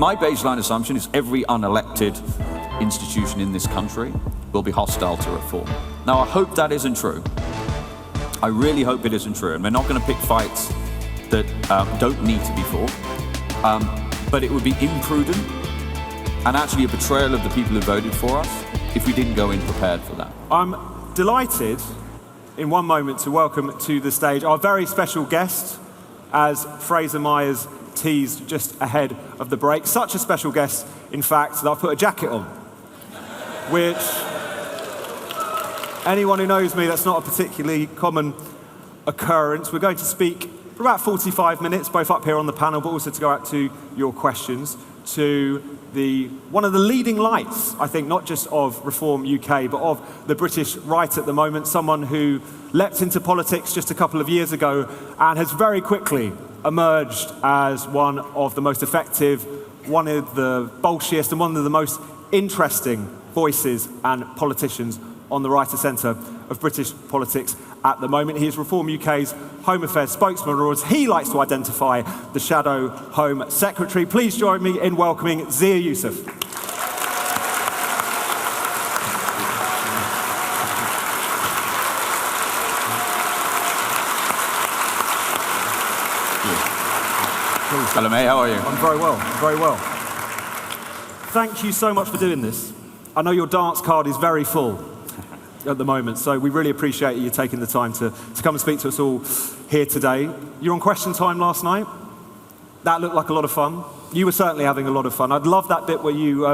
my baseline assumption is every unelected institution in this country will be hostile to reform. Now, I hope that isn't true. I really hope it isn't true, and we're not going to pick fights that don't need to be fought. But it would be imprudent and actually a betrayal of the people who voted for us if we didn't go in prepared for that. I'm delighted in one moment to welcome to the stage our very special guest, as Fraser Myers teased just ahead of the break. Such a special guest, in fact, that I've put a jacket on, which anyone who knows me, that's not a particularly common occurrence. We're going to speak for about 45 minutes, both up here on the panel, but also to go out to your questions, to one of the leading lights, I think, not just of Reform UK, but of the British right at the moment, someone who leapt into politics just a couple of years ago and has very quickly emerged as one of the most effective, one of the bolshiest, and one of the most interesting voices and politicians on the right of centre of British politics at the moment. He is Reform UK's Home Affairs spokesman, or as he likes to identify, the Shadow Home Secretary. Please join me in welcoming Zia Yusuf. Hello, mate. How are you? I'm very well, very well. Thank you so much for doing this. I know your dance card is very full at the moment, so we really appreciate you taking the time to come and speak to us all here today. You were on Question Time last night. That looked like a lot of fun. You were certainly having a lot of fun. I'd love that bit where you,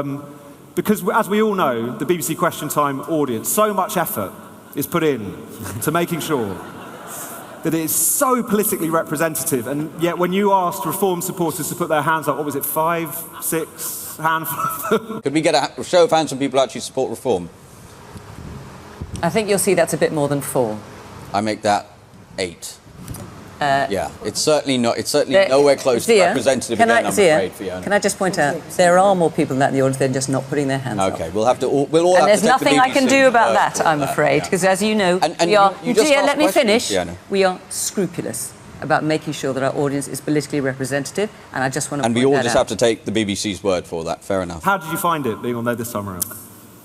because as we all know, the BBC Question Time audience, so much effort is put in to making sure that it is so politically representative, and yet when you asked Reform supporters to put their hands up, what was it, 5, 6 handfuls? Could we get a show of hands from people who actually support Reform? I think you'll see that's a bit more than 4. I make that 8. Yeah, it's certainly not. It's certainly nowhere close to representative again, I'm afraid, Fiona. Can I just point out, there are more people than that in the audience, they're just not putting their hands up. Okay, we'll have to. We'll all and have to there's nothing I can do about that, I'm afraid, because as you know, we are. Zia, let me finish. Fiona. We are scrupulous about making sure that our audience is politically representative, and I just want to And point we all that just out. have to take the BBC's word for that. Fair enough. How did you find it being on there this time around?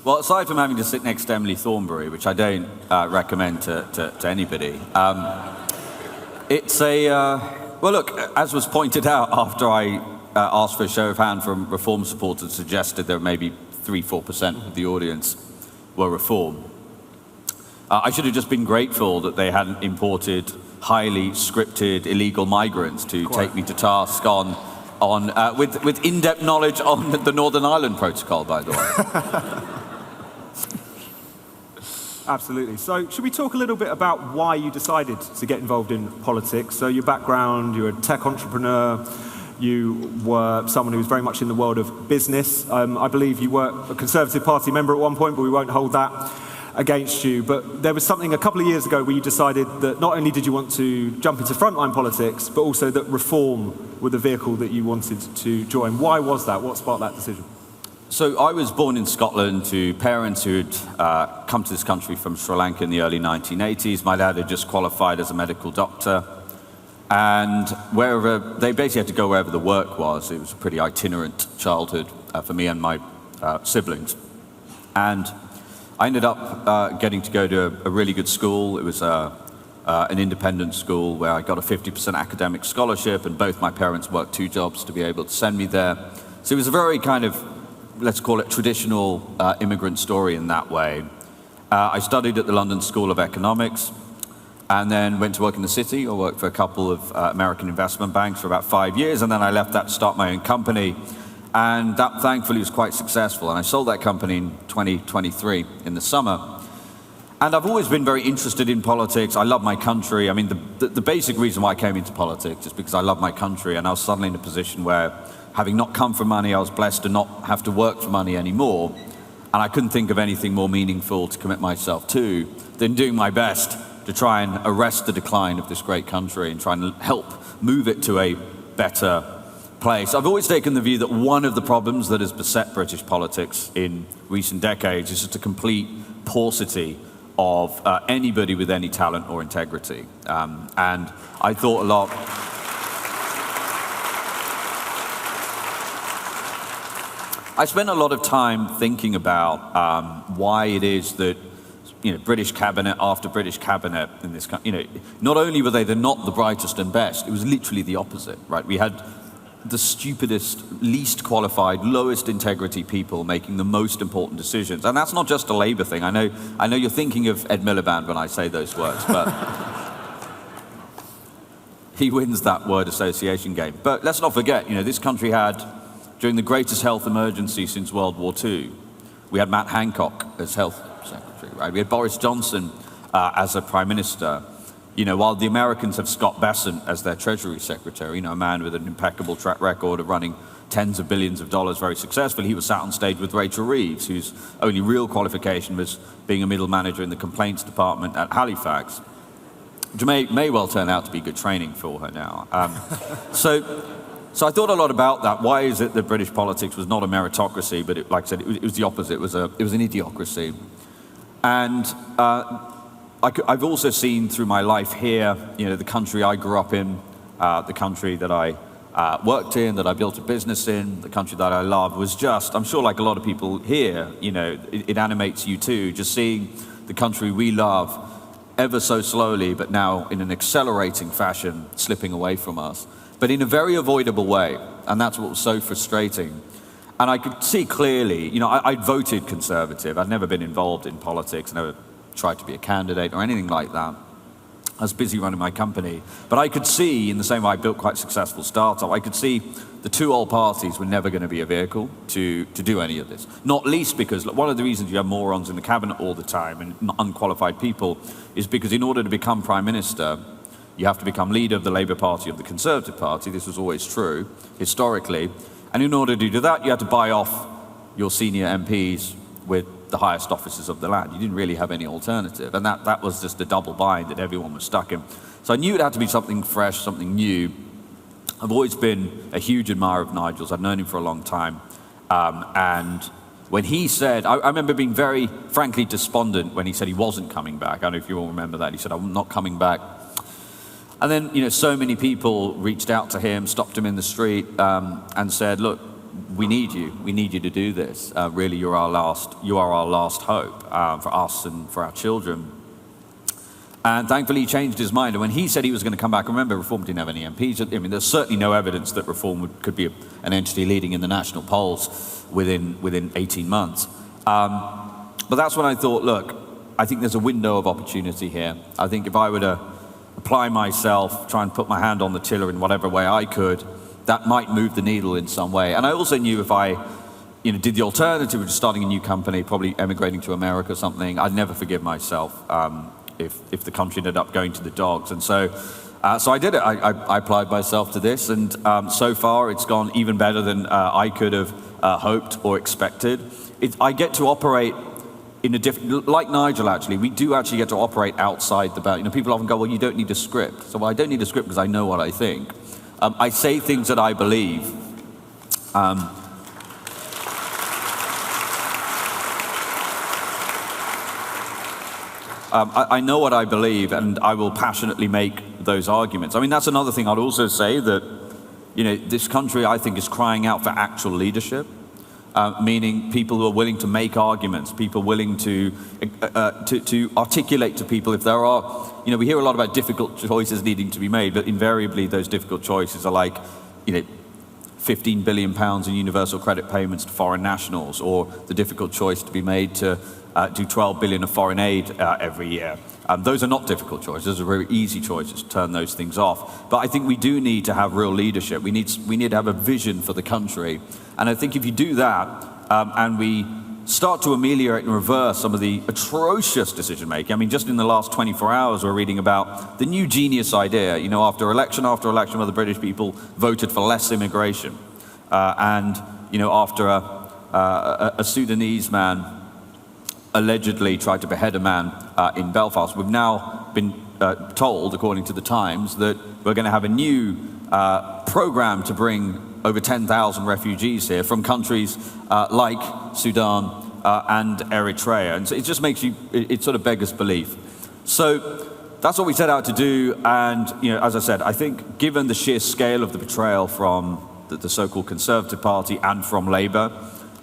Well, aside from having to sit next to Emily Thornberry, which I don't recommend to anybody, it's a... well, look, as was pointed out after I asked for a show of hand from Reform supporters, suggested there maybe 3-4% of the audience were Reform. I should have just been grateful that they hadn't imported highly scripted illegal migrants to take me to task with in-depth knowledge on the Northern Ireland Protocol, by the way. Absolutely. So should we talk a little bit about why you decided to get involved in politics? So your background, you're a tech entrepreneur, you were someone who was very much in the world of business. I believe you were a Conservative Party member at one point, but we won't hold that against you. But there was something a couple of years ago where you decided that not only did you want to jump into frontline politics, but also that Reform were the vehicle that you wanted to join. Why was that? What sparked that decision? So I was born in Scotland to parents who had come to this country from Sri Lanka in the early 1980s. My dad had just qualified as a medical doctor. And they basically had to go wherever the work was. It was a pretty itinerant childhood for me and my siblings. And I ended up getting to go to a really good school. It was an independent school where I got a 50% academic scholarship, and both my parents worked 2 jobs to be able to send me there. So it was a very kind of, let's call it, traditional immigrant story in that way. I studied at the London School of Economics and then went to work in the city. I worked for a couple of American investment banks for about 5 years, and then I left that to start my own company. And that, thankfully, was quite successful. And I sold that company in 2023 in the summer. And I've always been very interested in politics. I love my country. I mean, the basic reason why I came into politics is because I love my country, and I was suddenly in a position where, having not come from money, I was blessed to not have to work for money anymore. And I couldn't think of anything more meaningful to commit myself to than doing my best to try and arrest the decline of this great country and try and help move it to a better place. I've always taken the view that one of the problems that has beset British politics in recent decades is just a complete paucity of anybody with any talent or integrity. And I thought a lot... I spent a lot of time thinking about why it is that, British cabinet after British cabinet in this country, not only were they not the brightest and best, it was literally the opposite, right? We had the stupidest, least qualified, lowest integrity people making the most important decisions. And that's not just a Labour thing. I know you're thinking of Ed Miliband when I say those words, but he wins that word association game. But let's not forget, this country had, during the greatest health emergency since World War II, we had Matt Hancock as health secretary, right? We had Boris Johnson as a prime minister. While the Americans have Scott Bessent as their Treasury Secretary, a man with an impeccable track record of running tens of billions of dollars very successfully, he was sat on stage with Rachel Reeves, whose only real qualification was being a middle manager in the complaints department at Halifax, which may well turn out to be good training for her now. So I thought a lot about that. Why is it that British politics was not a meritocracy, but like I said, it was the opposite. It was an idiocracy. And I've also seen through my life here, the country I grew up in, the country that I worked in, that I built a business in, the country that I love was just, I'm sure like a lot of people here, it animates you too, just seeing the country we love ever so slowly, but now in an accelerating fashion, slipping away from us, but in a very avoidable way. And that's what was so frustrating. And I could see clearly, I'd voted Conservative. I'd never been involved in politics, never tried to be a candidate or anything like that. I was busy running my company. But I could see, in the same way I built quite a successful startup, I could see the two old parties were never going to be a vehicle to do any of this. Not least because one of the reasons you have morons in the cabinet all the time and unqualified people is because in order to become prime minister, you have to become leader of the Labour Party or the Conservative Party. This was always true, historically. And in order to do that, you had to buy off your senior MPs with the highest officers of the land. You didn't really have any alternative. And that was just the double bind that everyone was stuck in. So I knew it had to be something fresh, something new. I've always been a huge admirer of Nigel's. I've known him for a long time. And when he said, I remember being very, frankly, despondent when he said he wasn't coming back. I don't know if you all remember that. He said, I'm not coming back. And then, so many people reached out to him, stopped him in the street, and said, look, we need you. We need you to do this. Really, you are our last hope for us and for our children. And thankfully, he changed his mind. And when he said he was going to come back, remember, Reform didn't have any MPs. I mean, there's certainly no evidence that Reform could be an entity leading in the national polls within 18 months. But that's when I thought, look, I think there's a window of opportunity here. I think if I were to apply myself, try and put my hand on the tiller in whatever way I could, that might move the needle in some way. And I also knew if I did the alternative of just starting a new company, probably emigrating to America or something, I'd never forgive myself if the country ended up going to the dogs. And so I did it. I applied myself to this, and so far it's gone even better than I could have hoped or expected. I get to operate in a different, like Nigel actually, we do actually get to operate outside the bound. People often go, well, you don't need a script. So I don't need a script because I know what I think. I say things that I believe. I know what I believe, and I will passionately make those arguments. I mean, that's another thing I'd also say, that this country, I think, is crying out for actual leadership. Meaning people who are willing to make arguments, people willing to articulate to people if there are, we hear a lot about difficult choices needing to be made, but invariably those difficult choices are like, £15 billion in universal credit payments to foreign nationals, or the difficult choice to be made to do 12 billion of foreign aid every year. Those are not difficult choices. Those are very easy choices to turn those things off. But I think we do need to have real leadership. We need to have a vision for the country. And I think if you do that, and we start to ameliorate and reverse some of the atrocious decision making. I mean, just in the last 24 hours, we're reading about the new genius idea. After election after election, where the British people voted for less immigration, and after a Sudanese man allegedly tried to behead a man in Belfast, we've now been told, according to the Times, that we're going to have a new program to bring over 10,000 refugees here from countries like Sudan and Eritrea. And so it just makes you, it sort of beggars belief. So that's what we set out to do. And, as I said, I think given the sheer scale of the betrayal from the so-called Conservative Party and from Labour,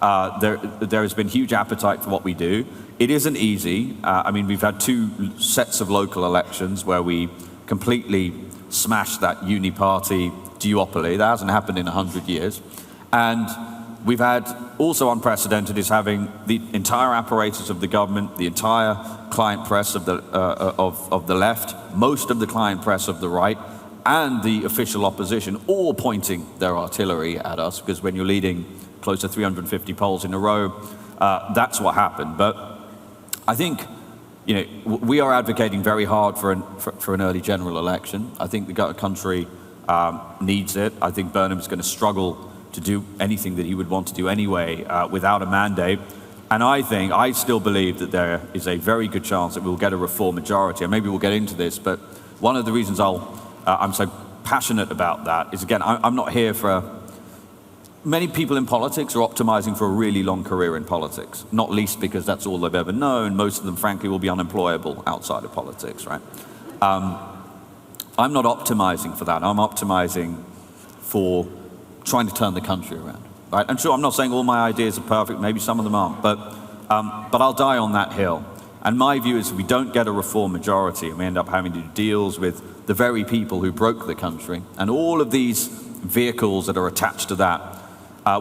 There has been huge appetite for what we do. It isn't easy. I mean, we've had 2 sets of local elections where we completely smashed that uni-party duopoly. That hasn't happened in 100 years. And we've had also unprecedented is having the entire apparatus of the government, the entire client press of the left, most of the client press of the right, and the official opposition all pointing their artillery at us, because when you're leading close to 350 polls in a row, that's what happened. But I think, you know, we are advocating very hard for an early general election. I think the country needs it. I think Burnham's going to struggle to do anything that he would want to do anyway without a mandate. And I still believe that there is a very good chance that we'll get a reform majority. And maybe we'll get into this, but one of the reasons I'm so passionate about that is, again, I'm not here for... Many people in politics are optimizing for a really long career in politics, not least because that's all they've ever known. Most of them, frankly, will be unemployable outside of politics, right? I'm not optimizing for that. I'm optimizing for trying to turn the country around, right? And sure, I'm not saying all my ideas are perfect, maybe some of them aren't, but I'll die on that hill. And my view is if we don't get a reform majority and we end up having to do deals with the very people who broke the country, and all of these vehicles that are attached to that,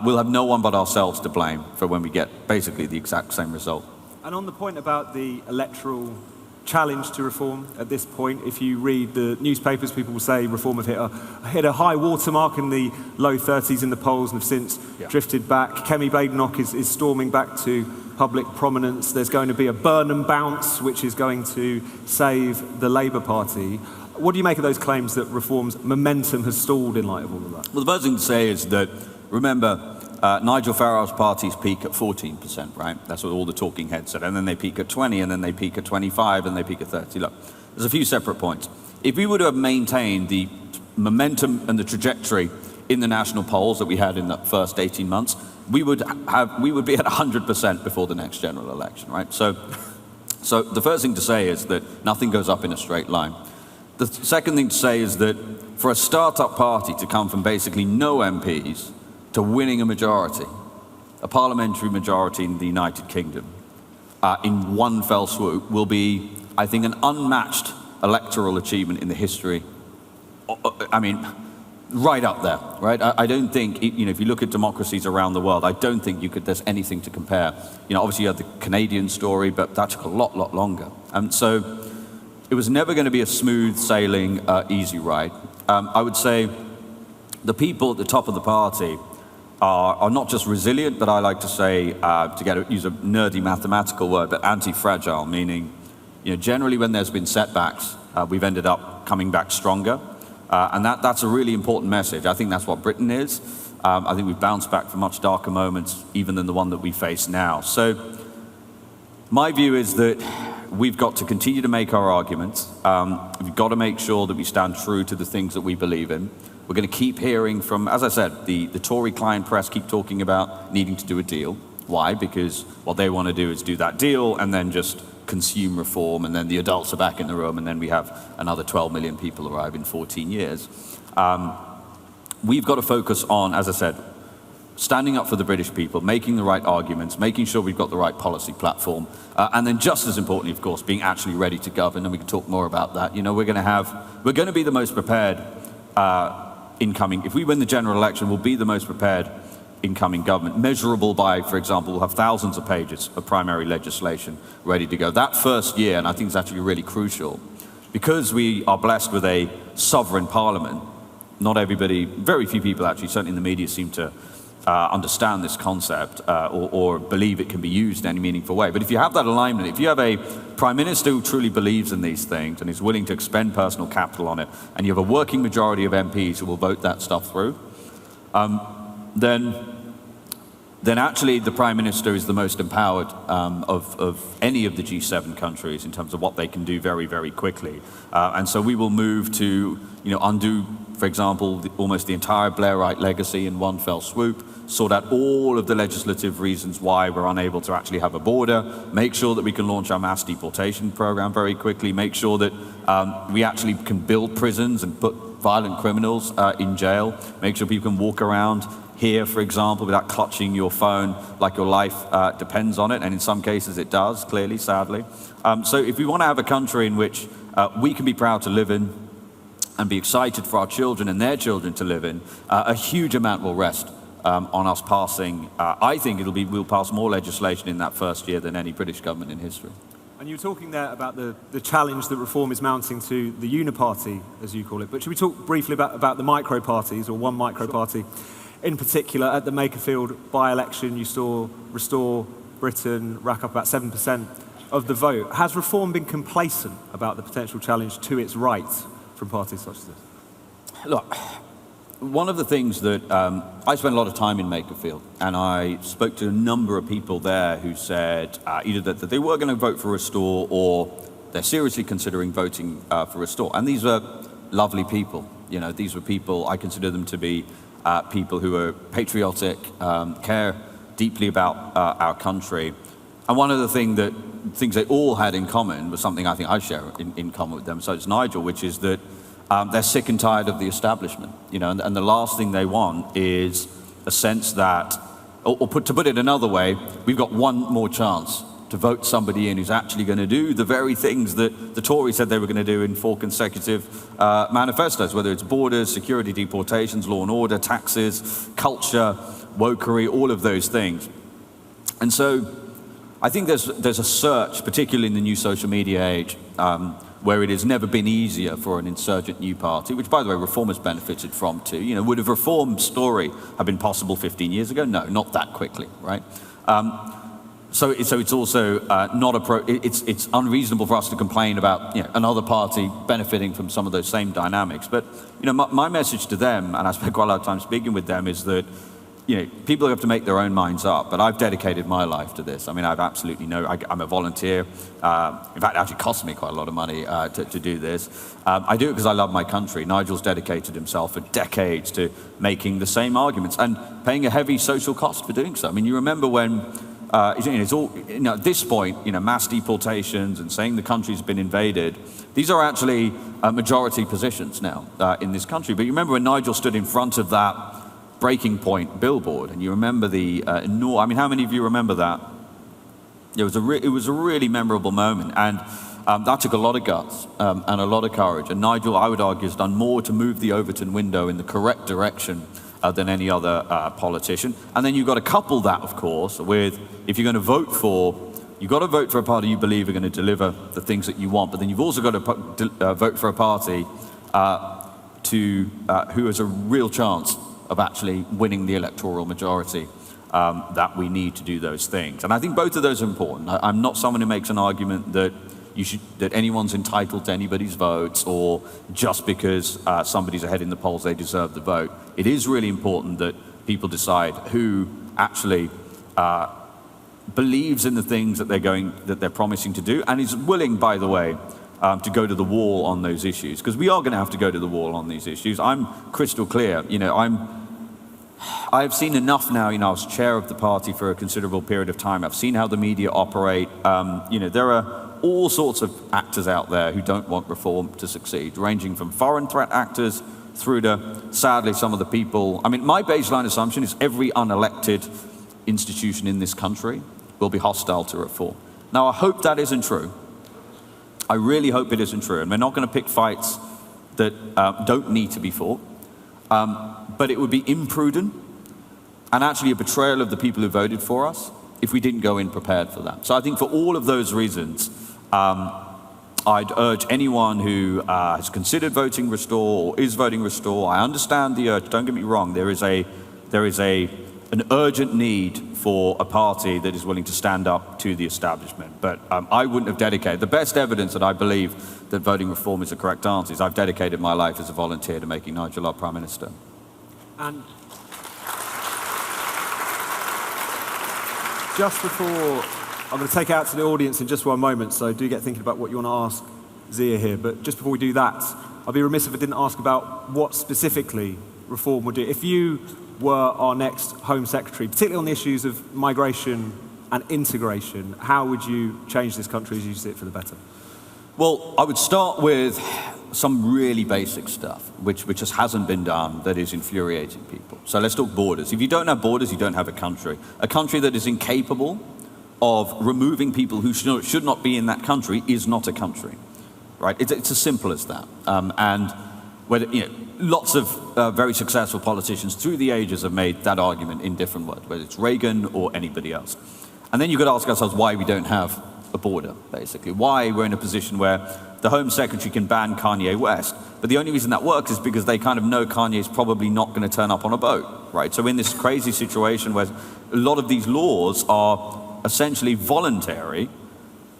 we'll have no one but ourselves to blame for when we get basically the exact same result. And on the point about the electoral challenge to reform at this point, if you read the newspapers, people will say reform have hit a high watermark in the low 30s in the polls and have since drifted back. Kemi Badenoch is storming back to public prominence. There's going to be a Burnham bounce, which is going to save the Labour Party. What do you make of those claims that reform's momentum has stalled in light of all of that? Well, the first thing to say is that, remember, Nigel Farage's parties peak at 14%, right? That's what all the talking heads said. And then they peak at 20, and then they peak at 25, and they peak at 30. Look, there's a few separate points. If we would have maintained the momentum and the trajectory in the national polls that we had in the first 18 months, we would be at 100% before the next general election, right? So the first thing to say is that nothing goes up in a straight line. The second thing to say is that for a start-up party to come from basically no MPs to winning a majority, a parliamentary majority in the United Kingdom, in one fell swoop, will be, I think, an unmatched electoral achievement in the history. I mean, right up there, right? I don't think, you know, if you look at democracies around the world, I don't think there's anything to compare. You know, obviously you had the Canadian story, but that took a lot longer. And so it was never going to be a smooth sailing, easy ride. I would say the people at the top of the party are not just resilient, but I like to say, use a nerdy mathematical word, but anti-fragile, meaning, you know, generally when there's been setbacks, we've ended up coming back stronger. And that's a really important message. I think that's what Britain is. I think we've bounced back from much darker moments, even than the one that we face now. So my view is that we've got to continue to make our arguments. We've got to make sure that we stand true to the things that we believe in. We're going to keep hearing from, as I said, the Tory client press keep talking about needing to do a deal. Why? Because what they want to do is do that deal and then just consume reform, and then the adults are back in the room, and then we have another 12 million people arrive in 14 years. We've got to focus on, as I said, standing up for the British people, making the right arguments, making sure we've got the right policy platform, and then just as importantly, of course, being actually ready to govern, and we can talk more about that. You know, we're going to be the most prepared incoming. If we win the general election, we'll be the most prepared incoming government, measurable by, for example, we'll have thousands of pages of primary legislation ready to go. That first year, and I think it's actually really crucial, because we are blessed with a sovereign parliament. Not everybody, very few people actually, certainly in the media, seem to understand this concept or believe it can be used in any meaningful way. But if you have that alignment, if you have a prime minister who truly believes in these things and is willing to expend personal capital on it, and you have a working majority of MPs who will vote that stuff through, then actually the prime minister is the most empowered of any of the G7 countries in terms of what they can do very, very quickly. And so we will move to, you know, undo, for example, almost the entire Blairite legacy in one fell swoop, sort out all of the legislative reasons why we're unable to actually have a border, make sure that we can launch our mass deportation program very quickly, make sure that we actually can build prisons and put violent criminals in jail, make sure people can walk around here, for example, without clutching your phone like your life depends on it, and in some cases it does, clearly, sadly. So if we want to have a country in which we can be proud to live in and be excited for our children and their children to live in, a huge amount will rest on us passing. I think we'll pass more legislation in that first year than any British government in history. And you were talking there about the challenge that reform is mounting to the uniparty, as you call it. But should we talk briefly about the micro-parties, or one micro-party? In particular, at the Makerfield by-election, you saw Restore Britain rack up about 7% of the vote. Has reform been complacent about the potential challenge to its right from parties such as this? Look, one of the things that I spent a lot of time in Makerfield, and I spoke to a number of people there who said either that they were going to vote for Restore or they're seriously considering voting for Restore. And these are lovely people. You know, these were people, I consider them to be people who are patriotic, care deeply about our country. And one of the things they all had in common was something I think I share in common with them. So it's Nigel, which is that they're sick and tired of the establishment, you know, and the last thing they want is a sense that, to put it another way, we've got one more chance to vote somebody in who's actually going to do the very things that the Tories said they were going to do in 4 consecutive manifestos, whether it's borders, security, deportations, law and order, taxes, culture, wokery, all of those things. And so I think there's a search, particularly in the new social media age, where it has never been easier for an insurgent new party, which, by the way, Reform has benefited from too. You know, would a Reform story have been possible 15 years ago? No, not that quickly, right? So it's also it's unreasonable for us to complain about, you know, another party benefiting from some of those same dynamics. But, you know, my message to them, and I spent quite a lot of time speaking with them, is that, you know, people have to make their own minds up, but I've dedicated my life to this. I mean, I've absolutely I'm a volunteer. In fact, it actually costs me quite a lot of money to do this. I do it because I love my country. Nigel's dedicated himself for decades to making the same arguments and paying a heavy social cost for doing so. I mean, you remember when, it's all, you know, at this point, you know, mass deportations and saying the country's been invaded, these are actually majority positions now in this country. But you remember when Nigel stood in front of that breaking point billboard, and you remember I mean, how many of you remember that? It was a really memorable moment, and that took a lot of guts and a lot of courage. And Nigel, I would argue, has done more to move the Overton window in the correct direction than any other politician. And then you've got to couple that, of course, with, if you're going to vote you've got to vote for a party you believe are going to deliver the things that you want, but then you've also got to vote for a party who has a real chance of actually winning the electoral majority that we need to do those things. And I think both of those are important. I'm not someone who makes an argument that anyone's entitled to anybody's votes, or just because somebody's ahead in the polls they deserve the vote. It is really important that people decide who actually believes in the things that they're promising to do, and is willing, by the way, to go to the wall on those issues, because we are going to have to go to the wall on these issues. I'm crystal clear. You know, I've seen enough now. You know, I was chair of the party for a considerable period of time. I've seen how the media operate. You know, there are all sorts of actors out there who don't want reform to succeed, ranging from foreign threat actors through to, sadly, some of the people. I mean, my baseline assumption is every unelected institution in this country will be hostile to reform. Now, I hope that isn't true. I really hope it isn't true, and we're not going to pick fights that don't need to be fought. But it would be imprudent and actually a betrayal of the people who voted for us if we didn't go in prepared for that. So I think for all of those reasons, I'd urge anyone who has considered voting Restore or is voting Restore. I understand the urge. Don't get me wrong. There is an urgent need for a party that is willing to stand up to the establishment. But I wouldn't have dedicated. The best evidence that I believe that voting Reform is the correct answer is I've dedicated my life as a volunteer to making Nigel our Prime Minister. And just before, I'm going to take it out to the audience in just one moment, so do get thinking about what you want to ask Zia here. But just before we do that, I'd be remiss if I didn't ask about what specifically Reform would do. If you were our next Home Secretary, particularly on the issues of migration and integration, how would you change this country as you see it for the better? Well, I would start with some really basic stuff, which just hasn't been done, that is infuriating people. So let's talk borders. If you don't have borders, you don't have a country. A country that is incapable of removing people who should not be in that country is not a country, right? It's as simple as that. And whether, lots of very successful politicians through the ages have made that argument in different words, whether it's Reagan or anybody else. And then you've got to ask ourselves why we don't have a border, basically. Why we're in a position where the Home Secretary can ban Kanye West. But the only reason that works is because they kind of know Kanye's probably not going to turn up on a boat, right? So in this crazy situation where a lot of these laws are essentially voluntary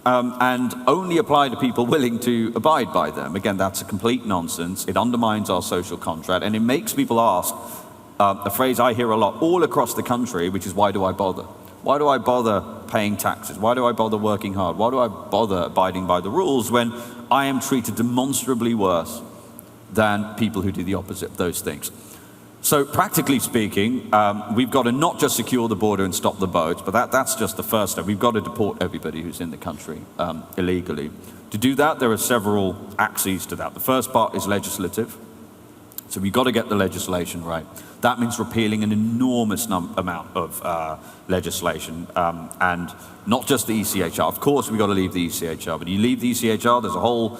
and only apply to people willing to abide by them. Again, that's a complete nonsense. It undermines our social contract, and it makes people ask a phrase I hear a lot all across the country, which is, why do I bother? Why do I bother paying taxes? Why do I bother working hard? Why do I bother abiding by the rules when I am treated demonstrably worse than people who do the opposite of those things? So practically speaking, we've got to not just secure the border and stop the boats, but that's just the first step. We've got to deport everybody who's in the country illegally. To do that, there are several axes to that. The first part is legislative. So we've got to get the legislation right. That means repealing an enormous amount of legislation, and not just the ECHR. Of course, we've got to leave the ECHR, but you leave the ECHR, there's a whole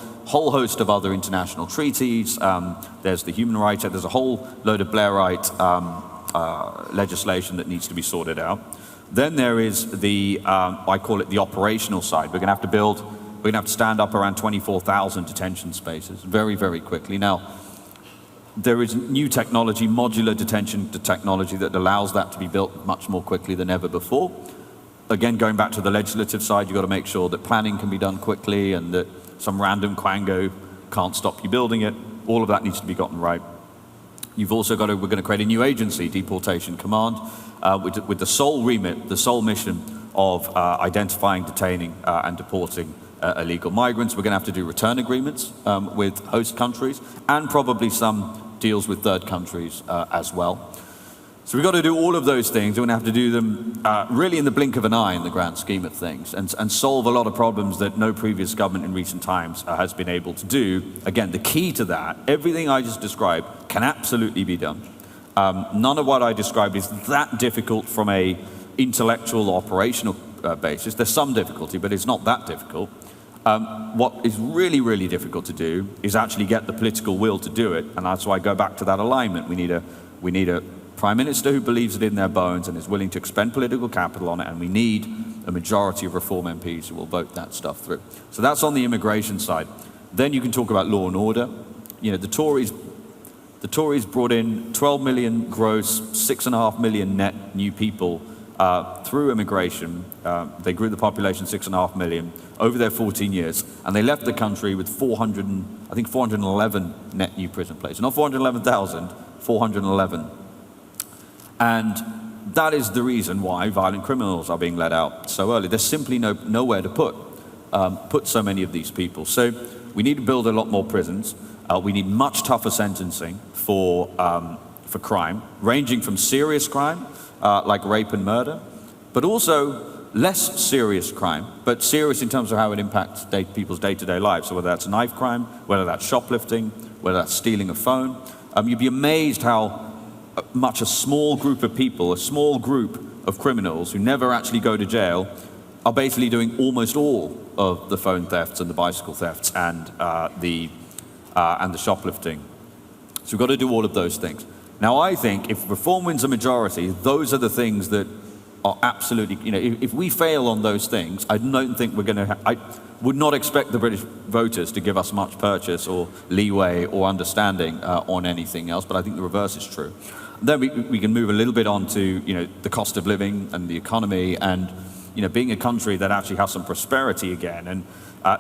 host of other international treaties. There's the Human Rights Act. There's a whole load of Blairite legislation that needs to be sorted out. Then there is the, I call it the operational side. We're going to have to stand up around 24,000 detention spaces very, very quickly. Now, there is new technology, modular detention technology, that allows that to be built much more quickly than ever before. Again, going back to the legislative side, you've got to make sure that planning can be done quickly and that some random quango can't stop you building it. All of that needs to be gotten right. You've also got to, we're going to create a new agency, Deportation Command, with the sole remit, the sole mission of identifying, detaining, and deporting illegal migrants. We're going to have to do return agreements with host countries, and probably some deals with third countries as well. So we've got to do all of those things. We're going to have to do them really in the blink of an eye in the grand scheme of things, and solve a lot of problems that no previous government in recent times has been able to do. Again, the key to that, everything I just described can absolutely be done. None of what I described is that difficult from a intellectual, operational basis. There's some difficulty, but it's not that difficult. What is really, really difficult to do is actually get the political will to do it, and that's why I go back to that alignment. We need a prime minister who believes it in their bones and is willing to expend political capital on it, and we need a majority of Reform MPs who will vote that stuff through. So that's on the immigration side. Then you can talk about law and order. The Tories brought in 12 million gross, 6.5 million net new people through immigration. They grew the population 6.5 million over their 14 years, and they left the country with 411 net new prison places. Not 411,000, 411. And that is the reason why violent criminals are being let out so early. There's simply nowhere to put so many of these people. So we need to build a lot more prisons. We need much tougher sentencing for crime, ranging from serious crime, like rape and murder, but also less serious crime, but serious in terms of how it impacts people's day-to-day lives. So whether that's knife crime, whether that's shoplifting, whether that's stealing a phone. You'd be amazed how much a small group of people, a small group of criminals who never actually go to jail, are basically doing almost all of the phone thefts and the bicycle thefts and the shoplifting. So we've got to do all of those things. Now, I think if Reform wins a majority, those are the things that are absolutely, if we fail on those things, I don't think we're going to, I would not expect the British voters to give us much purchase or leeway or understanding on anything else, but I think the reverse is true. Then we can move a little bit on to, the cost of living and the economy and, being a country that actually has some prosperity again. And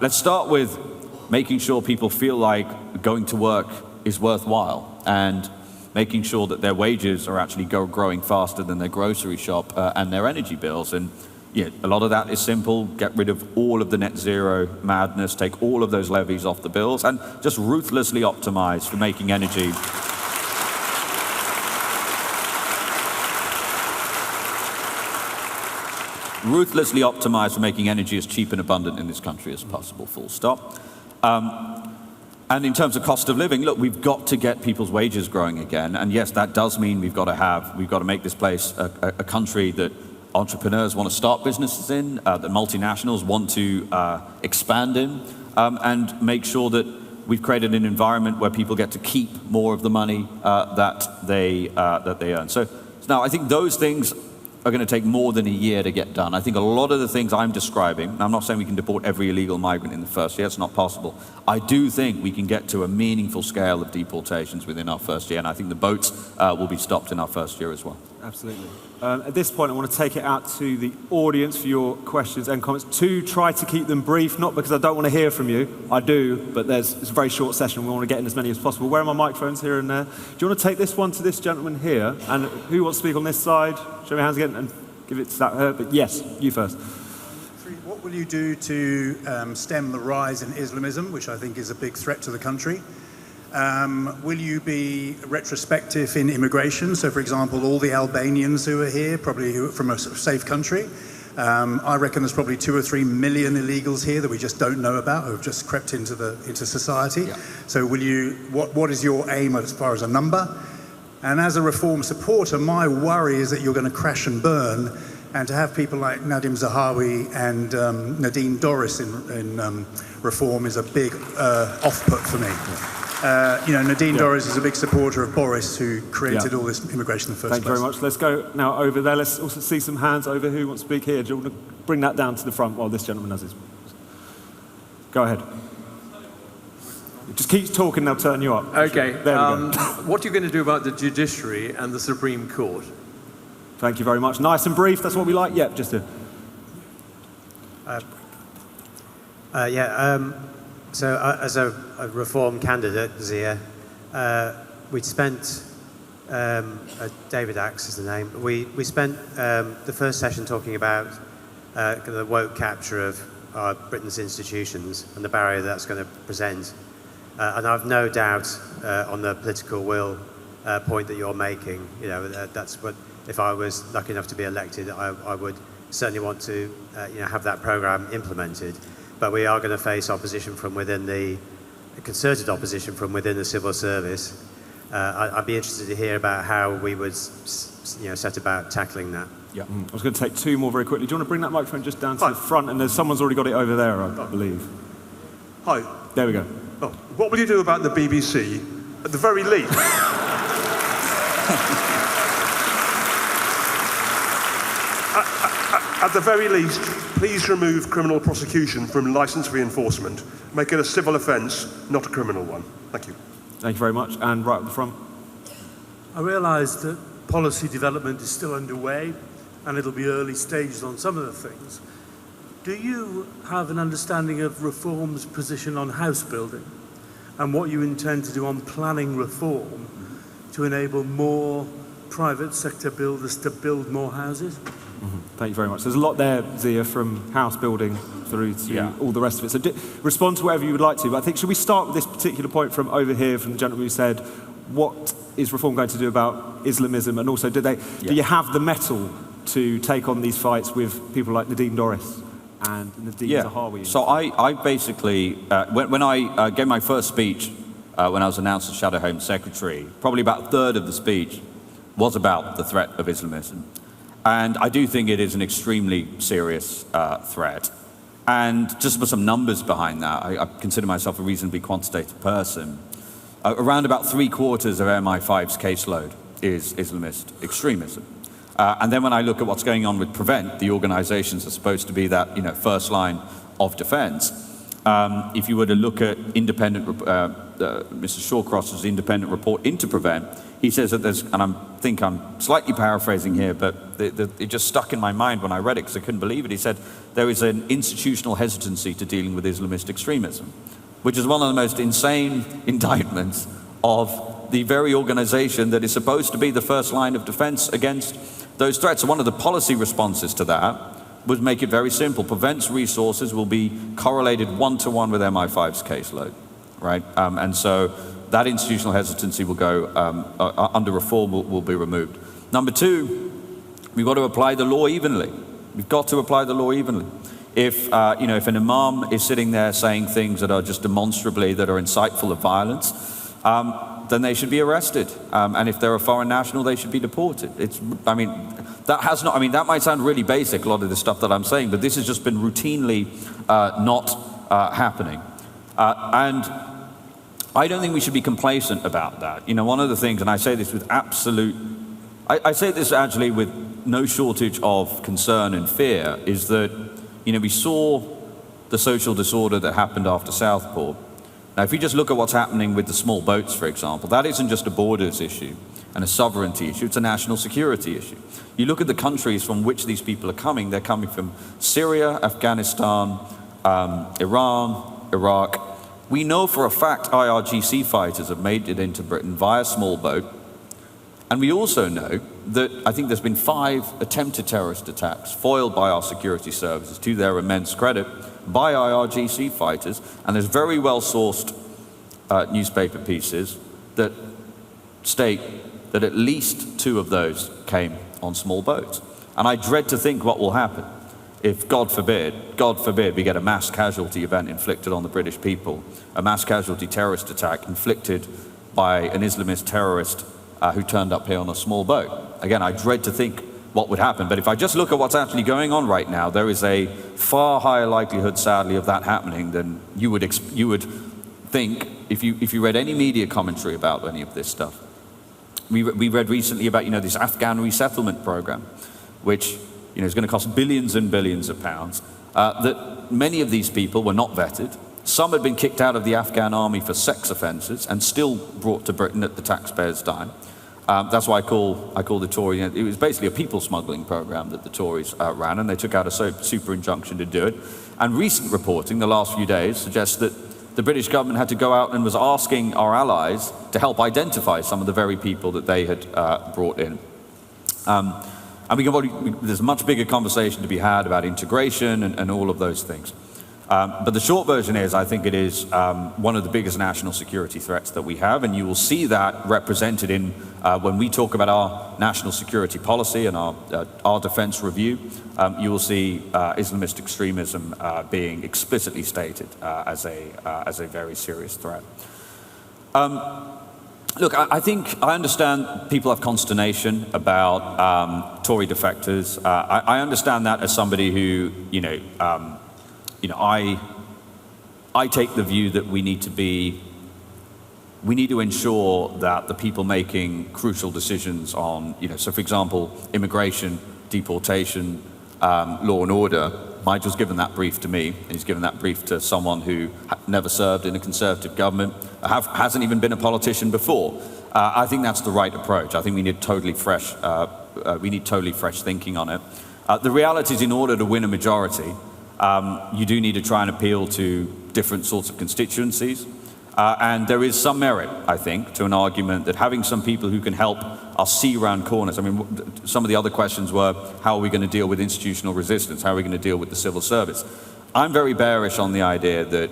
let's start with making sure people feel like going to work is worthwhile, and making sure that their wages are actually growing faster than their grocery shop and their energy bills. And a lot of that is simple. Get rid of all of the net zero madness, take all of those levies off the bills, and just ruthlessly optimize for making energy. Ruthlessly optimize for making energy as cheap and abundant in this country as possible, full stop. And in terms of cost of living, look, we've got to get people's wages growing again. And yes, that does mean we've got to make this place a country that entrepreneurs want to start businesses in, that multinationals want to expand in, and make sure that we've created an environment where people get to keep more of the money that they earn. So now I think those things are going to take more than a year to get done. I think a lot of the things I'm describing, and I'm not saying we can deport every illegal migrant in the first year, it's not possible. I do think we can get to a meaningful scale of deportations within our first year, and I think the boats will be stopped in our first year as well. Absolutely. At this point, I want to take it out to the audience for your questions and comments. Try to keep them brief, not because I don't want to hear from you. I do, but it's a very short session. We want to get in as many as possible. Where are my microphones? Here and there. Do you want to take this one to this gentleman here? And who wants to speak on this side? Show your hands again and give it to that. But yes, you first. What will you do to stem the rise in Islamism, which I think is a big threat to the country? Will you be retrospective in immigration? So, for example, all the Albanians who are here, probably from a sort of safe country. I reckon there's probably 2 or 3 million illegals here that we just don't know about, who have just crept into society. Yeah. So, will you? What is your aim as far as a number? And as a reform supporter, my worry is that you're going to crash and burn, and to have people like Nadim Zahawi and Nadine Dorris in reform is a big off-put for me. Yeah. Nadine Dorris is a big supporter of Boris, who created all this immigration in the first place. Thank you very much. Let's go now over there. Let's also see some hands over. Who wants to speak here? Do you want to bring that down to the front while this gentleman does his? Go ahead. Just keep talking, they'll turn you up. Okay. There we go. What are you going to do about the judiciary and the Supreme Court? Thank you very much. Nice and brief, that's what we like. Yep, just a... So as a reform candidate, Zia, we'd spent, David Axe is the name, we spent the first session talking about the woke capture of Britain's institutions and the barrier that's going to present. And I've no doubt on the political will point that you're making. That's what, if I was lucky enough to be elected, I would certainly want to have that programme implemented. But we are going to face opposition from within the concerted opposition from within the civil service. I'd be interested to hear about how we would, set about tackling that. Yeah, I was going to take 2 more very quickly. Do you want to bring that microphone just down to the front? And someone's already got it over there, I believe. Hi. There we go. Oh, what will you do about the BBC? At the very least. At the very least, please remove criminal prosecution from licence reinforcement. Make it a civil offence, not a criminal one. Thank you. Thank you very much. And right at the front. I realise that policy development is still underway and it'll be early stages on some of the things. Do you have an understanding of reform's position on house building and what you intend to do on planning reform to enable more private sector builders to build more houses? Thank you very much. There's a lot there, Zia, from house building through to all the rest of it. So respond to whatever you would like to. But I think, should we start with this particular point from over here, from the gentleman who said, what is reform going to do about Islamism? And also, do you have the mettle to take on these fights with people like Nadine Dorris and Nadine Zahawi? So I basically, when I gave my first speech, when I was announced as Shadow Home Secretary, probably about a third of the speech was about the threat of Islamism. And I do think it is an extremely serious threat. And just to put some numbers behind that, I consider myself a reasonably quantitative person. Around about 3/4 of MI5's caseload is Islamist extremism. And then when I look at what's going on with Prevent, the organizations are supposed to be that first line of defense. If you were to look at Mr. Shawcross's independent report into Prevent, he says that there's, and I think I'm slightly paraphrasing here, but it just stuck in my mind when I read it because I couldn't believe it. He said there is an institutional hesitancy to dealing with Islamist extremism, which is one of the most insane indictments of the very organization that is supposed to be the first line of defense against those threats. And one of the policy responses to that would make it very simple. Prevent's resources will be correlated 1-to-1 with MI5's caseload, right? And so that institutional hesitancy will go, under reform will be removed. Number 2, we've got to apply the law evenly. We've got to apply the law evenly. If, if an imam is sitting there saying things that are just demonstrably, that are insightful of violence, then they should be arrested. And if they're a foreign national, they should be deported. That might sound really basic, a lot of the stuff that I'm saying, but this has just been routinely not happening. And I don't think we should be complacent about that. One of the things, and I say this with I say this actually with no shortage of concern and fear, is that, we saw the social disorder that happened after Southport. Now, if you just look at what's happening with the small boats, for example, that isn't just a borders issue and a sovereignty issue, it's a national security issue. You look at the countries from which these people are coming, they're coming from Syria, Afghanistan, Iran, Iraq. We know for a fact IRGC fighters have made it into Britain via small boat. And we also know that I think there's been 5 attempted terrorist attacks foiled by our security services, to their immense credit, by IRGC fighters. And there's very well-sourced newspaper pieces that state that at least 2 of those came on small boats. And I dread to think what will happen if, God forbid, we get a mass casualty event inflicted on the British people, a mass casualty terrorist attack inflicted by an Islamist terrorist who turned up here on a small boat. Again, I dread to think what would happen. But if I just look at what's actually going on right now, there is a far higher likelihood, sadly, of that happening than you would think if you read any media commentary about any of this stuff. We read recently about this Afghan resettlement program, which is going to cost billions and billions of pounds. That many of these people were not vetted. Some had been kicked out of the Afghan army for sex offences and still brought to Britain at the taxpayers' dime. That's why I call the Tory. It was basically a people smuggling program that the Tories ran, and they took out a super injunction to do it. And recent reporting, the last few days, suggests that the British government had to go out and was asking our allies to help identify some of the very people that they had brought in. And there's a much bigger conversation to be had about integration and all of those things. But the short version is, I think it is one of the biggest national security threats that we have, and you will see that represented in when we talk about our national security policy and our defense review. You will see Islamist extremism being explicitly stated as a very serious threat. Look, I understand people have consternation about Tory defectors. I understand that as somebody who, I take the view that we need to ensure that the people making crucial decisions on, so for example, immigration, deportation, law and order. Nigel's given that brief to me, and he's given that brief to someone who never served in a Conservative government, hasn't even been a politician before. I think that's the right approach. I think we need totally fresh thinking on it. The reality is, in order to win a majority, you do need to try and appeal to different sorts of constituencies. And there is some merit, I think, to an argument that having some people who can help us see around corners. I mean, some of the other questions were, how are we going to deal with institutional resistance? How are we going to deal with the civil service? I'm very bearish on the idea that,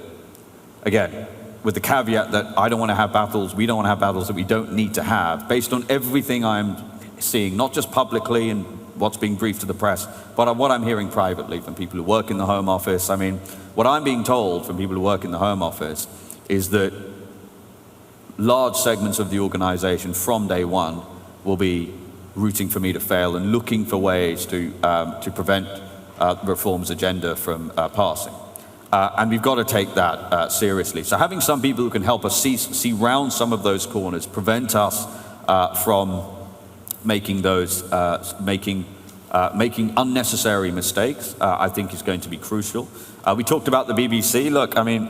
again, with the caveat that I don't want to have battles, we don't want to have battles that we don't need to have, based on everything I'm seeing, not just publicly and what's being briefed to the press, but what I'm hearing privately from people who work in the Home Office. I mean, what I'm being told from people who work in the Home Office is that large segments of the organization from day one will be rooting for me to fail and looking for ways to prevent the reforms agenda from passing. And we've got to take that seriously. So having some people who can help us see round some of those corners, prevent us from making unnecessary mistakes, I think is going to be crucial. We talked about the BBC. Look, I mean,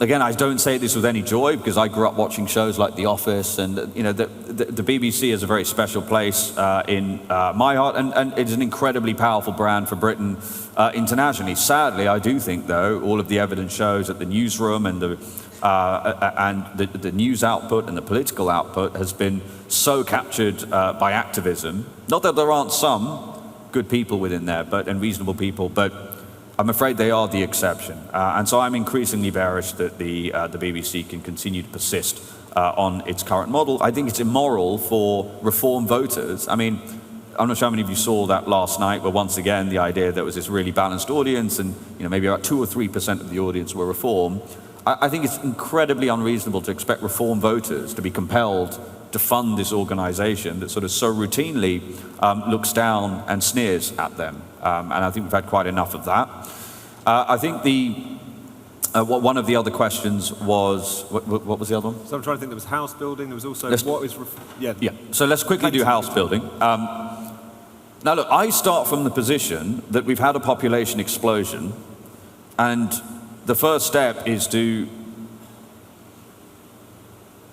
again, I don't say this with any joy because I grew up watching shows like The Office, and the BBC is a very special place in my heart, and it is an incredibly powerful brand for Britain internationally. Sadly, I do think, though, all of the evidence shows that the newsroom and the news output and the political output has been so captured by activism. Not that there aren't some good people within there, and reasonable people, but I'm afraid they are the exception. And so I'm increasingly bearish that the BBC can continue to persist on its current model. I think it's immoral for reform voters. I mean, I'm not sure how many of you saw that last night, but once again, the idea there was this really balanced audience and maybe about 2 or 3% of the audience were Reform. I think it's incredibly unreasonable to expect Reform voters to be compelled to fund this organization that sort of so routinely looks down and sneers at them. And I think we've had quite enough of that. I think one of the other questions was, what was the other one? So I'm trying to think, there was house building, there was also, Yeah, so let's quickly do house building. Now look, I start from the position that we've had a population explosion, and the first step is to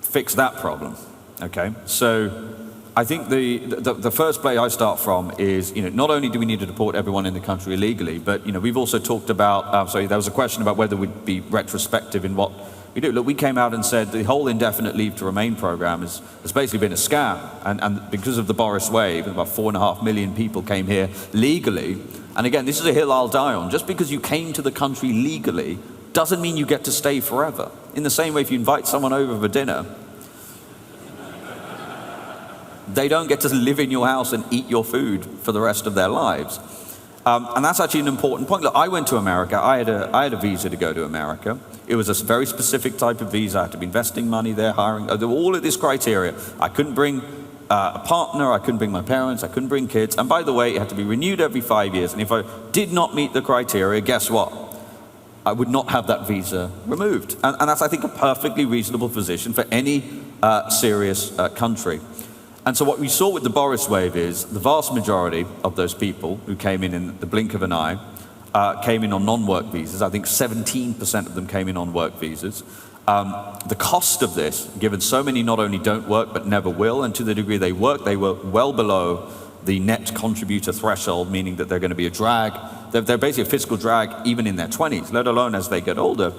fix that problem, okay? So I think the first place I start from is, not only do we need to deport everyone in the country illegally, but, we've also talked about, there was a question about whether we'd be retrospective in what we do. Look, we came out and said the whole indefinite leave to remain program has basically been a scam. And because of the Boris wave, about 4.5 million people came here legally. And again, this is a hill I'll die on. Just because you came to the country legally doesn't mean you get to stay forever. In the same way, if you invite someone over for dinner, they don't get to live in your house and eat your food for the rest of their lives. And that's actually an important point. Look, I went to America. I had a visa to go to America. It was a very specific type of visa. I had to be investing money there, hiring, all of this criteria. I couldn't bring a partner, I couldn't bring my parents, I couldn't bring kids. And by the way, it had to be renewed every 5 years. And if I did not meet the criteria, guess what? I would not have that visa removed. And that's, I think, a perfectly reasonable position for any serious country. And so what we saw with the Boris wave is the vast majority of those people who came in the blink of an eye came in on non-work visas. I think 17% of them came in on work visas. The cost of this, given so many not only don't work but never will, and to the degree they work, they were well below the net contributor threshold, meaning that they're going to be a drag. They're basically a fiscal drag even in their 20s, let alone as they get older.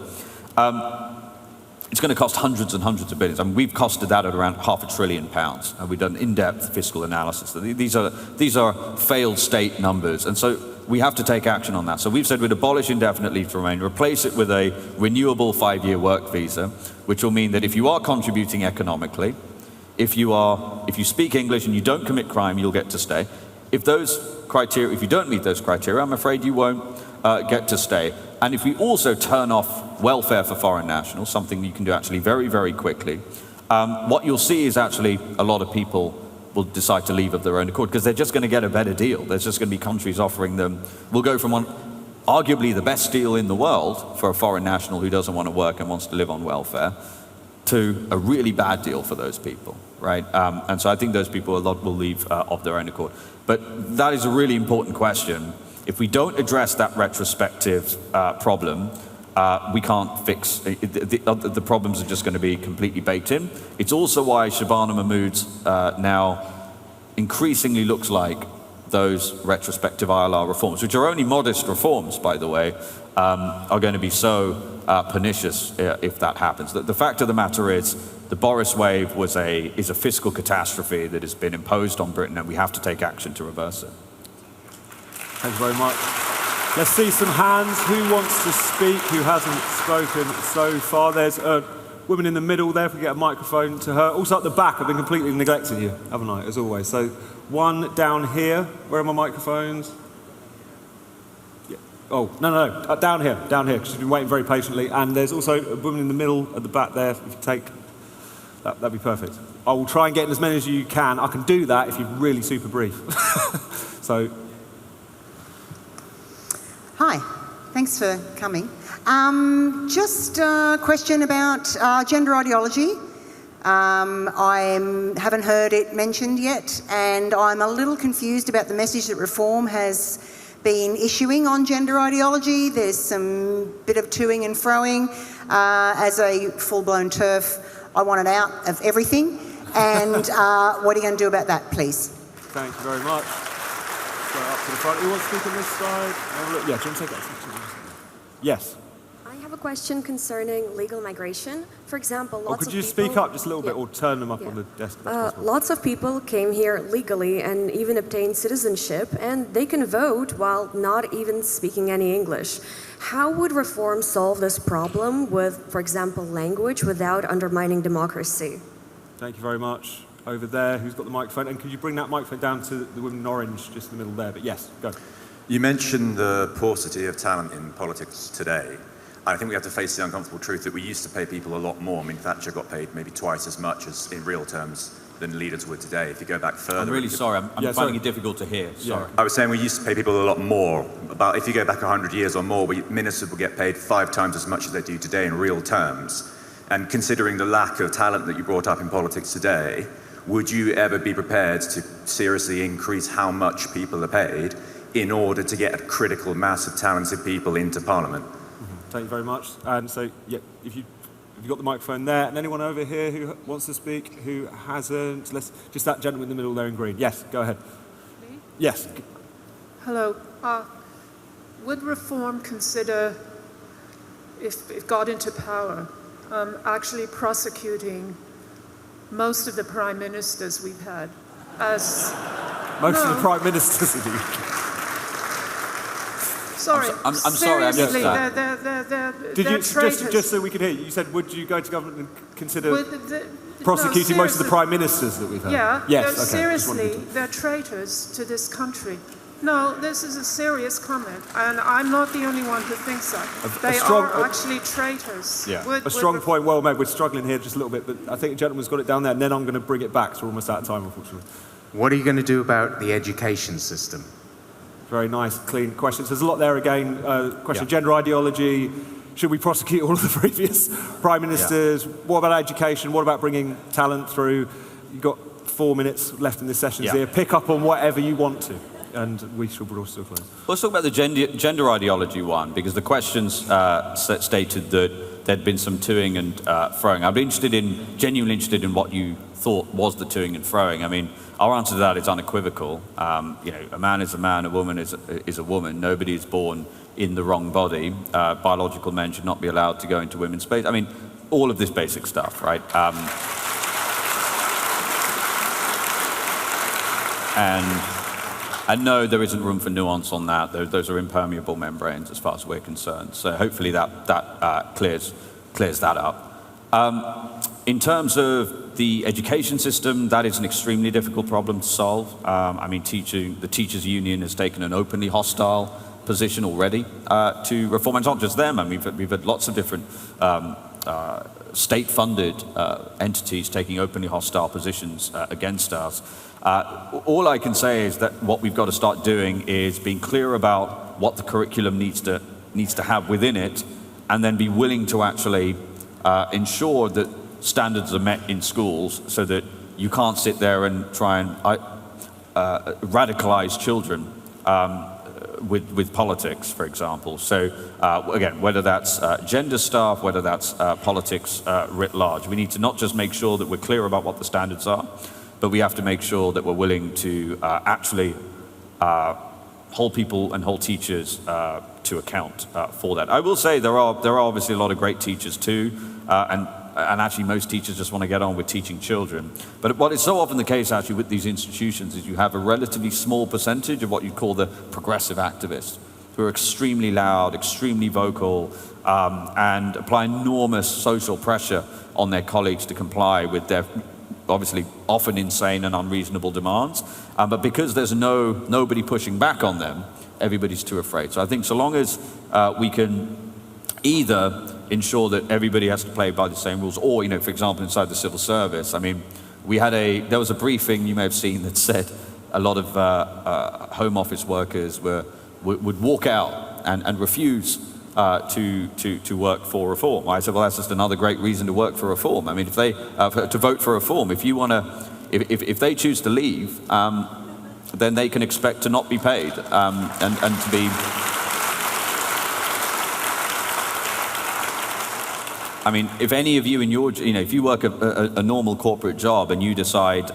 It's going to cost hundreds and hundreds of billions. I mean, we've costed that at around £500 billion, and we've done in-depth fiscal analysis. These are failed state numbers, and so we have to take action on that. So we've said we'd abolish indefinite leave to remain, replace it with a renewable 5-year work visa, which will mean that if you are contributing economically, if you speak English and you don't commit crime, you'll get to stay. If you don't meet those criteria, I'm afraid you won't get to stay. And if we also turn off welfare for foreign nationals, something you can do actually very, very quickly, what you'll see is actually a lot of people will decide to leave of their own accord because they're just going to get a better deal. There's just going to be countries offering them. We'll go from arguably the best deal in the world for a foreign national who doesn't want to work and wants to live on welfare to a really bad deal for those people, right? And so I think those people, a lot will leave of their own accord. But that is a really important question. If we don't address that retrospective problem, we can't fix the problems are just going to be completely baked in. It's also why Shabana Mahmood's now increasingly looks like those retrospective ILR reforms, which are only modest reforms, by the way, are going to be so pernicious if that happens. The fact of the matter is, the Boris wave is a fiscal catastrophe that has been imposed on Britain, and we have to take action to reverse it. Thank you very much. Let's see some hands. Who wants to speak, who hasn't spoken so far? There's a woman in the middle there, if we get a microphone to her. Also at the back, I've been completely neglected you, haven't I, as always. So one down here. Where are my microphones? Yeah. Oh, no, down here, because you've been waiting very patiently. And there's also a woman in the middle at the back there, if you take, that'd be perfect. I will try and get in as many as you can. I can do that if you're really super brief. So. Hi, thanks for coming. Just a question about gender ideology. I haven't heard it mentioned yet, and I'm a little confused about the message that Reform has been issuing on gender ideology. There's some bit of toing and froing. As a full-blown TERF, I want it out of everything. And what are you going to do about that, please? Thank you very much. Up to the front. Who wants to speak on this side? Yeah, do you want to take that? Yes. I have a question concerning legal migration. For example, lots of people... Could you speak up just a little bit or turn them up on the desk? Lots of people came here legally and even obtained citizenship, and they can vote while not even speaking any English. How would Reform solve this problem with, for example, language without undermining democracy? Thank you very much. over there who's got the microphone. And could you bring that microphone down to the woman in orange, just in the middle there? But yes, go. You mentioned the paucity of talent in politics today. I think we have to face the uncomfortable truth that we used to pay people a lot more. I mean, Thatcher got paid maybe twice as much as in real terms than leaders would today. If you go back further... I'm really sorry. I'm finding it difficult to hear. Sorry. I was saying we used to pay people a lot more. About if you go back 100 years or more, ministers would get paid 5 times as much as they do today in real terms. And considering the lack of talent that you brought up in politics today, would you ever be prepared to seriously increase how much people are paid in order to get a critical mass of talented people into Parliament? Thank you very much. And so, yeah, if you've got the microphone there, and anyone over here who wants to speak, who hasn't, just that gentleman in the middle there in green. Yes, go ahead. Me? Yes. Hello. Would reform consider, if it got into power, actually prosecuting most of the prime ministers we've had as... Most of the prime ministers of the UK. Sorry, I'm sorry, I missed seriously, that. they're traitors. Just so we can hear you said, would you go to government and consider prosecuting most of the prime ministers that we've had? Yeah, yes, okay. Seriously, they're traitors to this country. No, this is a serious comment, and I'm not the only one who thinks that. They are actually traitors. Yeah. A strong point, well made. We're struggling here just a little bit, but I think the gentleman's got it down there, and then I'm going to bring it back, so we're almost out of time, unfortunately. What are you going to do about the education system? Very nice, clean questions. There's a lot there again. Question of gender ideology. Should we prosecute all of the previous prime ministers? Yeah. What about education? What about bringing talent through? You've got 4 minutes left in this session here. Pick up on whatever you want to, and we shall also close. Let's talk about the gender ideology one, because the questions stated that there'd been some toing and froing. I'd be genuinely interested in what you thought was the toing and froing. I mean, our answer to that is unequivocal. A man is a man, a woman is a woman. Nobody is born in the wrong body. Biological men should not be allowed to go into women's space. I mean, all of this basic stuff, right? And no, there isn't room for nuance on that. Those are impermeable membranes as far as we're concerned. So hopefully that clears that up. In terms of the education system, that is an extremely difficult problem to solve. I mean, the teachers' union has taken an openly hostile position already to reform. And it's not just them. I mean, we've had lots of different state-funded entities taking openly hostile positions against us. All I can say is that what we've got to start doing is being clear about what the curriculum needs to have within it, and then be willing to actually ensure that standards are met in schools, so that you can't sit there and try and radicalize children with politics, for example. So again, whether that's gender stuff, whether that's politics writ large, we need to not just make sure that we're clear about what the standards are, but we have to make sure that we're willing to actually hold people and hold teachers to account for that. I will say there are obviously a lot of great teachers too, and actually most teachers just want to get on with teaching children. But what is so often the case actually with these institutions is you have a relatively small percentage of what you call the progressive activists, who are extremely loud, extremely vocal, and apply enormous social pressure on their colleagues to comply with their obviously often insane and unreasonable demands. But because there's nobody pushing back on them, everybody's too afraid. So I think so long as we can either ensure that everybody has to play by the same rules, or, for example, inside the civil service. I mean, there was a briefing you may have seen that said a lot of Home Office workers would walk out and refuse to work for reform. I said, well, that's just another great reason to work for reform. I mean, if they to vote for reform, if they choose to leave, then they can expect to not be paid and to be. I mean, if any of you in your, if you work a normal corporate job and you decide,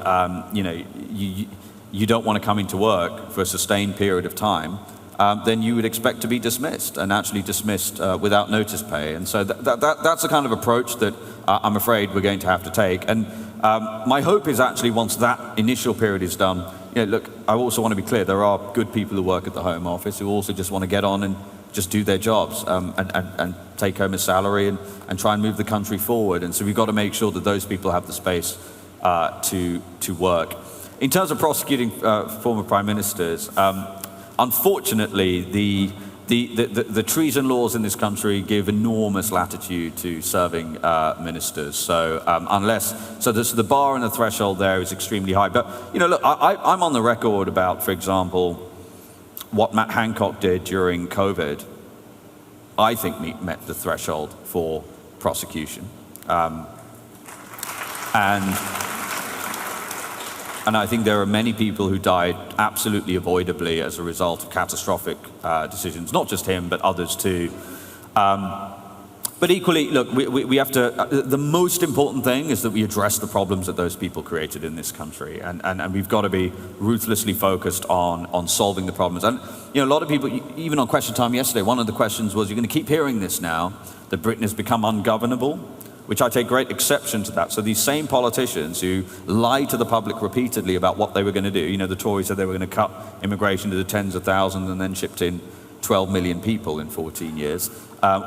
you don't want to come into work for a sustained period of time, then you would expect to be dismissed, and actually dismissed without notice pay. And so that's the kind of approach that I'm afraid we're going to have to take. And my hope is actually once that initial period is done, look, I also want to be clear, there are good people who work at the Home Office who also just want to get on and just do their jobs and take home a salary and try and move the country forward. And so we've got to make sure that those people have the space to work. In terms of prosecuting former prime ministers, unfortunately, the treason laws in this country give enormous latitude to serving ministers. So the bar and the threshold there is extremely high. But look, I'm on the record about, for example, what Matt Hancock did during COVID. I think met the threshold for prosecution, and I think there are many people who died absolutely avoidably as a result of catastrophic decisions, not just him, but others too. But equally, look, we have to, the most important thing is that we address the problems that those people created in this country. And we've got to be ruthlessly focused on solving the problems. And a lot of people, even on Question Time yesterday, one of the questions was, you're going to keep hearing this now, that Britain has become ungovernable, which I take great exception to that. So these same politicians who lied to the public repeatedly about what they were going to do, the Tories said they were going to cut immigration to the tens of thousands and then shipped in 12 million people in 14 years,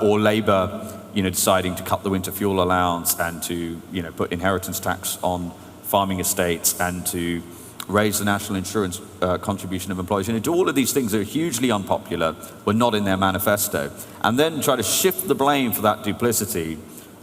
or Labour, deciding to cut the winter fuel allowance and to, put inheritance tax on farming estates and to raise the national insurance contribution of employees. Do all of these things that are hugely unpopular, were not in their manifesto, and then try to shift the blame for that duplicity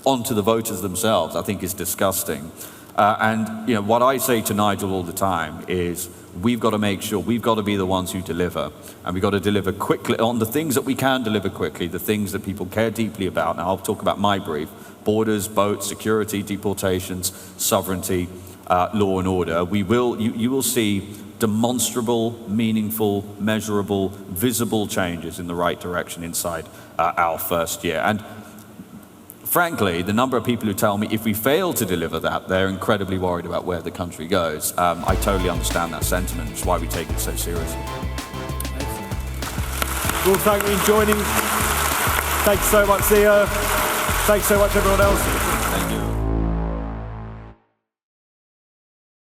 onto the voters themselves, I think is disgusting. And what I say to Nigel all the time is, we've got to make sure, we've got to be the ones who deliver, and we've got to deliver quickly on the things that we can deliver quickly, the things that people care deeply about. Now I'll talk about my brief: borders, boats, security, deportations, sovereignty, law and order. You will see demonstrable, meaningful, measurable, visible changes in the right direction inside our first year. And frankly, the number of people who tell me if we fail to deliver that, they're incredibly worried about where the country goes. I totally understand that sentiment, which is why we take it so seriously. Well, thank you for joining. Thanks so much, Zia. Thanks so much, everyone else.